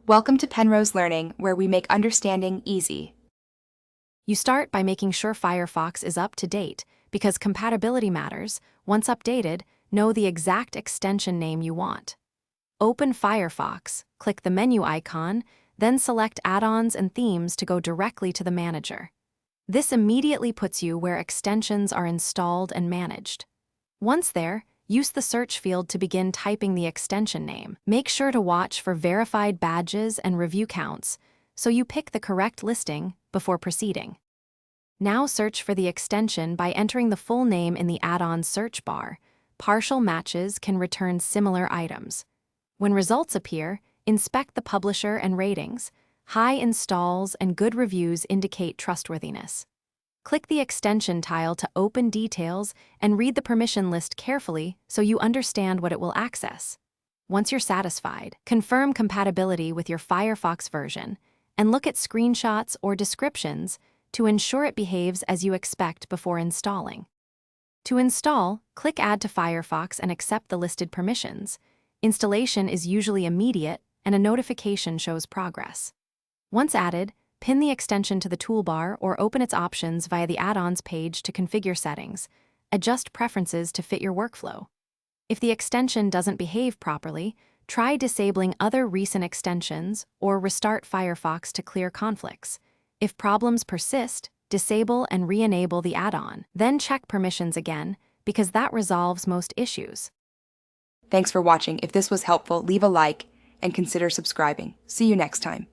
Welcome to Penrose Learning, where we make understanding easy. You start by making sure Firefox is up to date, because compatibility matters. Once updated, know the exact extension name you want. Open Firefox, click the menu icon, then select Add-ons and Themes to go directly to the manager. This immediately puts you where extensions are installed and managed. Once there, use the search field to begin typing the extension name. Make sure to watch for verified badges and review counts, so you pick the correct listing before proceeding. Now search for the extension by entering the full name in the add-on search bar. Partial matches can return similar items. When results appear, inspect the publisher and ratings. High installs and good reviews indicate trustworthiness. Click the extension tile to open details and read the permission list carefully so you understand what it will access. Once you're satisfied, confirm compatibility with your Firefox version and look at screenshots or descriptions to ensure it behaves as you expect before installing. To install, click Add to Firefox and accept the listed permissions. Installation is usually immediate and a notification shows progress. Once added, pin the extension to the toolbar or open its options via the Add-ons page to configure settings. Adjust preferences to fit your workflow. If the extension doesn't behave properly, try disabling other recent extensions or restart Firefox to clear conflicts. If problems persist, disable and re-enable the add-on. Then check permissions again, because that resolves most issues. Thanks for watching. If this was helpful, leave a like and consider subscribing. See you next time.